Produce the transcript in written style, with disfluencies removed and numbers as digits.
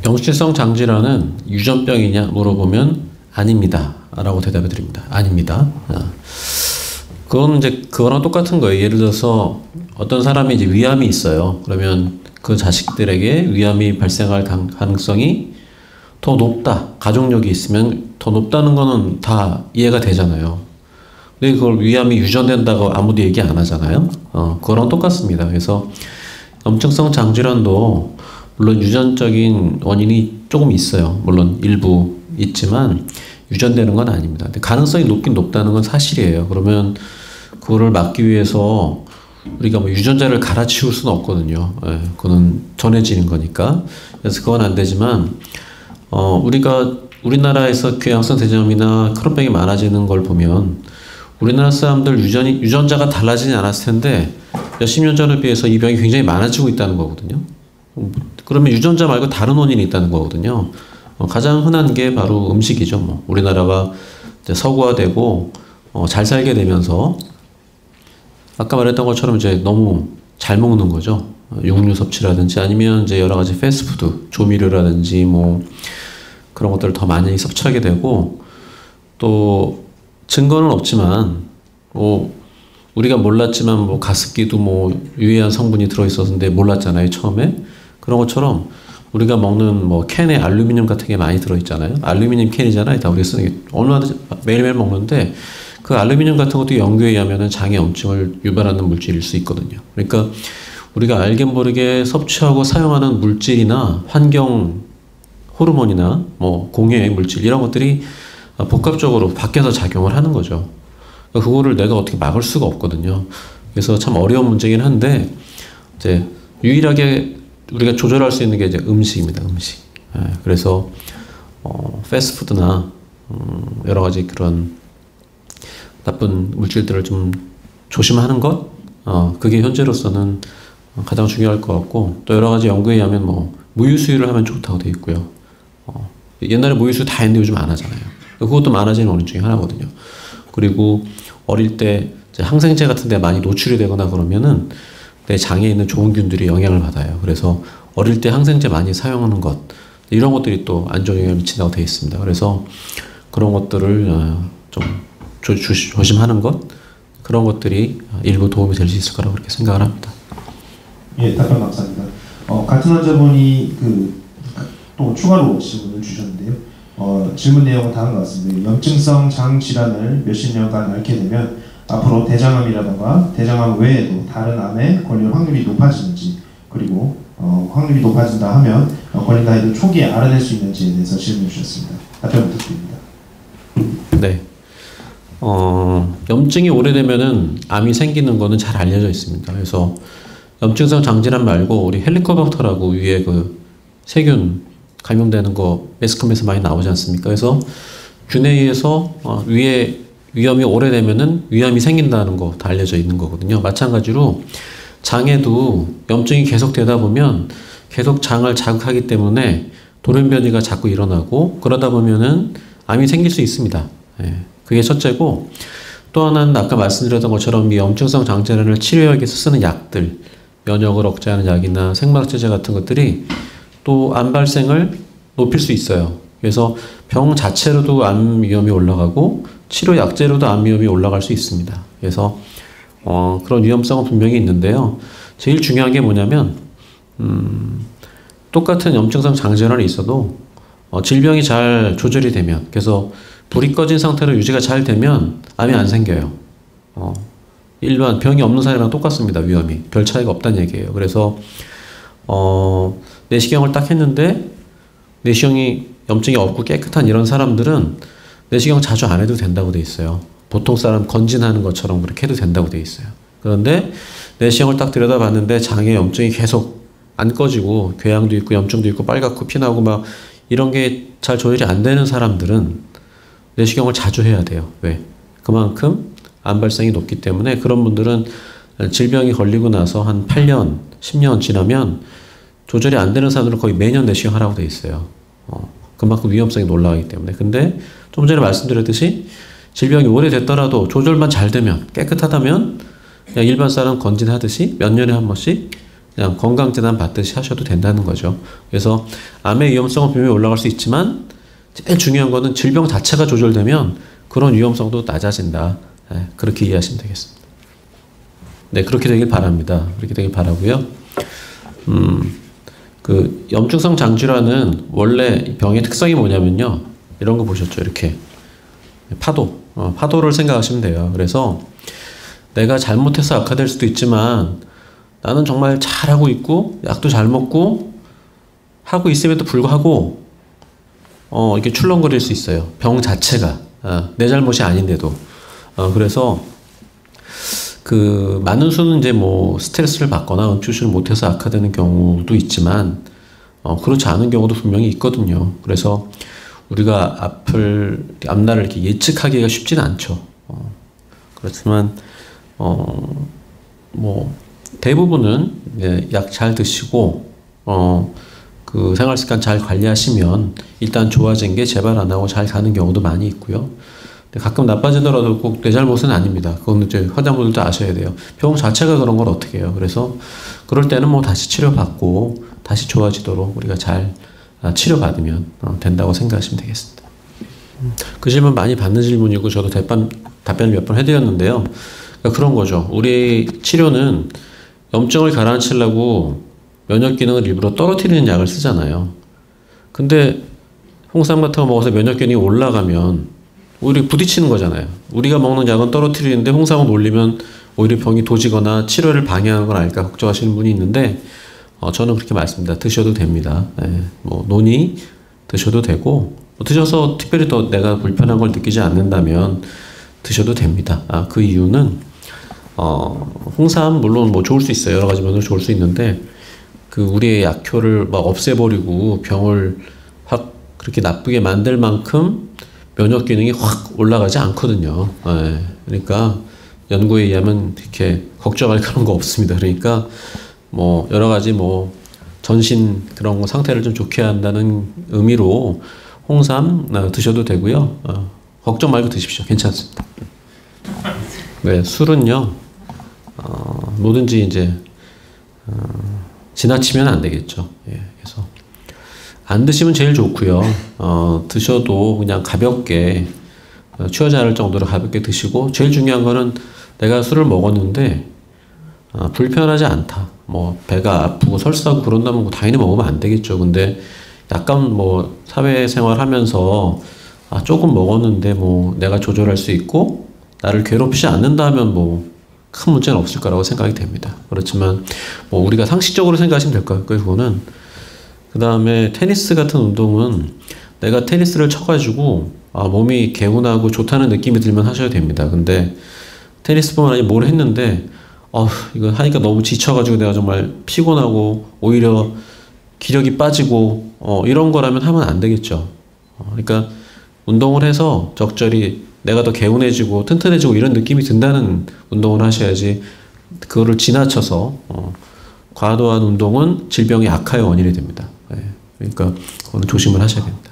염증성 장질환은 유전병이냐 물어보면 아닙니다 라고 대답해 드립니다. 아닙니다. 그건 이제 그거랑 똑같은 거예요. 예를 들어서 어떤 사람이 이제 위암이 있어요. 그러면 그 자식들에게 위암이 발생할 가능성이 더 높다. 가족력이 있으면 더 높다는 거는 다 이해가 되잖아요. 근데 그걸 위암이 유전된다고 아무도 얘기 안 하잖아요. 그거랑 똑같습니다. 그래서 염증성 장질환도 물론 유전적인 원인이 조금 있어요. 물론 일부 있지만 유전되는 건 아닙니다. 근데 가능성이 높긴 높다는 건 사실이에요. 그러면 그거를 막기 위해서 우리가 뭐 유전자를 갈아치울 수는 없거든요. 예, 그거는 전해지는 거니까. 그래서 그건 안 되지만 우리나라에서 궤양성 대장암이나 크론병이 많아지는 걸 보면 우리나라 사람들 유전자가 달라지지 않았을 텐데 몇십 년 전에 비해서 이 병이 굉장히 많아지고 있다는 거거든요. 그러면 유전자 말고 다른 원인이 있다는 거거든요. 가장 흔한 게 바로 음식이죠. 뭐 우리나라가 이제 서구화되고 잘 살게 되면서 아까 말했던 것처럼 이제 너무 잘 먹는 거죠. 육류 섭취라든지 아니면 이제 여러 가지 패스트푸드, 조미료라든지 뭐 그런 것들을 더 많이 섭취하게 되고 또 증거는 없지만 우리가 몰랐지만 뭐 가습기도 뭐 유해한 성분이 들어있었는데 몰랐잖아요 처음에. 그런 것처럼 우리가 먹는 뭐 캔에 알루미늄 같은 게 많이 들어있잖아요. 알루미늄 캔이잖아요. 다 우리가 쓰는 게 얼마나 매일매일 먹는데 그 알루미늄 같은 것도 연구에 의하면 장애 염증을 유발하는 물질일 수 있거든요. 그러니까 우리가 알게 모르게 섭취하고 사용하는 물질이나 환경 호르몬이나 뭐 공해 물질 이런 것들이 복합적으로 밖에서 작용을 하는 거죠. 그거를 내가 어떻게 막을 수가 없거든요. 그래서 참 어려운 문제긴 한데 이제 유일하게 우리가 조절할 수 있는 게 이제 음식입니다. 음식. 그래서 패스트푸드나 여러 가지 그런 나쁜 물질들을 좀 조심하는 것, 그게 현재로서는 가장 중요할 것 같고 또 여러 가지 연구에 의하면 뭐 무유수유를 하면 좋다고 돼 있고요. 옛날에 무유수유 다 했는데 요즘 안 하잖아요. 그것도 많아지는 원인 중에 하나거든요. 그리고 어릴 때 이제 항생제 같은 데 많이 노출이 되거나 그러면은 내 장에 있는 좋은 균들이 영향을 받아요. 그래서 어릴 때 항생제 많이 사용하는 것 이런 것들이 또 안 좋은 영향을 미친다고 되어 있습니다. 그래서 그런 것들을 좀 조심하는 것 그런 것들이 일부 도움이 될 수 있을 거라고 그렇게 생각을 합니다. 예, 답변 감사합니다. 같은 환자분이 또 추가로 질문을 주셨는데요. 질문 내용은 다음과 같습니다. 염증성 장 질환을 몇십 년간 앓게 되면 앞으로 대장암이라던가 대장암 외에도 다른 암에 걸릴 확률이 높아지는지 그리고 확률이 높아진다 하면 걸린다 해도 초기에 알아낼 수 있는지에 대해서 질문 주셨습니다. 답변 부탁드립니다. 네. 염증이 오래되면은 암이 생기는 거는 잘 알려져 있습니다. 그래서 염증성 장질환 말고 우리 헬리코박터라고 위에 그 세균 감염되는 거 매스컴에서 많이 나오지 않습니까? 그래서 균에 의해서 위에 위염이 오래되면은 위암이 생긴다는 거 다 알려져 있는 거거든요. 마찬가지로 장에도 염증이 계속 되다 보면 계속 장을 자극하기 때문에 돌연변이가 자꾸 일어나고 그러다 보면은 암이 생길 수 있습니다. 예, 그게 첫째고 또 하나는 아까 말씀드렸던 것처럼 이 염증성 장질환을 치료하기 위해서 쓰는 약들 면역을 억제하는 약이나 생막제제 같은 것들이 또 암 발생을 높일 수 있어요. 그래서 병 자체로도 암 위험이 올라가고 치료 약제로도 암 위험이 올라갈 수 있습니다. 그래서 그런 위험성은 분명히 있는데요. 제일 중요한 게 뭐냐면 똑같은 염증성 장질환이 있어도 질병이 잘 조절이 되면 그래서 불이 꺼진 상태로 유지가 잘 되면 암이 안 생겨요. 일반 병이 없는 사람이랑 똑같습니다. 위험이 별 차이가 없다는 얘기예요. 그래서 내시경을 딱 했는데 내시경이 염증이 없고 깨끗한 이런 사람들은 내시경 자주 안 해도 된다고 돼 있어요. 보통 사람 건진하는 것처럼 그렇게 해도 된다고 돼 있어요. 그런데 내시경을 딱 들여다봤는데 장에 염증이 계속 안 꺼지고 궤양도 있고 염증도 있고 빨갛고 피나고 막 이런 게 잘 조절이 안 되는 사람들은 내시경을 자주 해야 돼요. 왜? 그만큼 암 발생이 높기 때문에 그런 분들은 질병이 걸리고 나서 한 8년, 10년 지나면 조절이 안 되는 사람들은 거의 매년 내시경 하라고 돼 있어요. 그만큼 위험성이 올라가기 때문에. 근데 좀 전에 말씀드렸듯이 질병이 오래됐더라도 조절만 잘 되면 깨끗하다면 그냥 일반 사람 건진하듯이 몇 년에 한 번씩 그냥 건강진단 받듯이 하셔도 된다는 거죠. 그래서 암의 위험성은 분명히 올라갈 수 있지만 제일 중요한 거는 질병 자체가 조절되면 그런 위험성도 낮아진다. 네, 그렇게 이해하시면 되겠습니다. 네, 그렇게 되길 바랍니다. 그렇게 되길 바라고요. 그 염증성 장질환은 원래 병의 특성이 뭐냐면요. 이런 거 보셨죠? 이렇게 파도를 생각하시면 돼요. 그래서 내가 잘못해서 악화될 수도 있지만 나는 정말 잘하고 있고 약도 잘 먹고 하고 있음에도 불구하고 이렇게 출렁거릴 수 있어요. 병 자체가 내 잘못이 아닌데도 그래서 그 많은 수는 이제 뭐 스트레스를 받거나 음주시를 못해서 악화되는 경우도 있지만 그렇지 않은 경우도 분명히 있거든요. 그래서 우리가 앞날을 이렇게 예측하기가 쉽지는 않죠. 그렇지만 뭐 대부분은 약 잘 드시고 그 생활습관 잘 관리하시면 일단 좋아진 게 재발 안 하고 잘 가는 경우도 많이 있고요. 가끔 나빠지더라도 꼭 내 잘못은 아닙니다. 그건 이제 환자분들도 아셔야 돼요. 병 자체가 그런 걸 어떻게 해요. 그래서 그럴 때는 뭐 다시 치료받고 다시 좋아지도록 우리가 잘 치료받으면 된다고 생각하시면 되겠습니다. 그 질문 많이 받는 질문이고 저도 답변을 몇 번 해드렸는데요. 그러니까 그런 거죠. 우리 치료는 염증을 가라앉히려고 면역 기능을 일부러 떨어뜨리는 약을 쓰잖아요. 근데 홍삼 같은 거 먹어서 면역 기능이 올라가면 오히려 부딪히는 거잖아요. 우리가 먹는 약은 떨어뜨리는데 홍삼을 올리면 오히려 병이 도지거나 치료를 방해하는 건 아닐까 걱정하시는 분이 있는데 저는 그렇게 말씀드립니다. 드셔도 됩니다. 뭐 논이 드셔도 되고 드셔서 특별히 더 내가 불편한 걸 느끼지 않는다면 드셔도 됩니다. 그 이유는 홍삼 물론 뭐 좋을 수 있어요. 여러 가지 면으로 좋을 수 있는데 그 우리의 약효를 막 없애버리고 병을 확 그렇게 나쁘게 만들 만큼 면역 기능이 확 올라가지 않거든요. 그러니까 연구에 의하면 이렇게 걱정할 그런 거 없습니다. 그러니까 뭐 여러 가지 뭐 전신 그런 거 상태를 좀 좋게 한다는 의미로 홍삼 드셔도 되고요. 걱정 말고 드십시오. 괜찮습니다. 네, 술은요. 뭐든지 이제 지나치면 안 되겠죠. 그래서 안 드시면 제일 좋고요. 드셔도 그냥 가볍게 취하지 않을 정도로 가볍게 드시고 제일 중요한 거는 내가 술을 먹었는데 불편하지 않다. 뭐 배가 아프고 설사하고 그런다면 뭐 당연히 먹으면 안 되겠죠. 근데 약간 뭐 사회생활 하면서 조금 먹었는데 뭐 내가 조절할 수 있고 나를 괴롭히지 않는다면 뭐 큰 문제는 없을 거라고 생각이 됩니다. 그렇지만 뭐 우리가 상식적으로 생각하시면 될 것 같고요. 그거는 그 다음에 테니스 같은 운동은 내가 테니스를 쳐가지고 몸이 개운하고 좋다는 느낌이 들면 하셔야 됩니다. 근데 테니스뿐만 아니라 뭘 했는데 이거 하니까 너무 지쳐가지고 내가 정말 피곤하고 오히려 기력이 빠지고 이런 거라면 하면 안 되겠죠. 그러니까 운동을 해서 적절히 내가 더 개운해지고 튼튼해지고 이런 느낌이 든다는 운동을 하셔야지 그거를 지나쳐서 과도한 운동은 질병의 악화의 원인이 됩니다. 그러니까 그거는 조심을 하셔야 됩니다.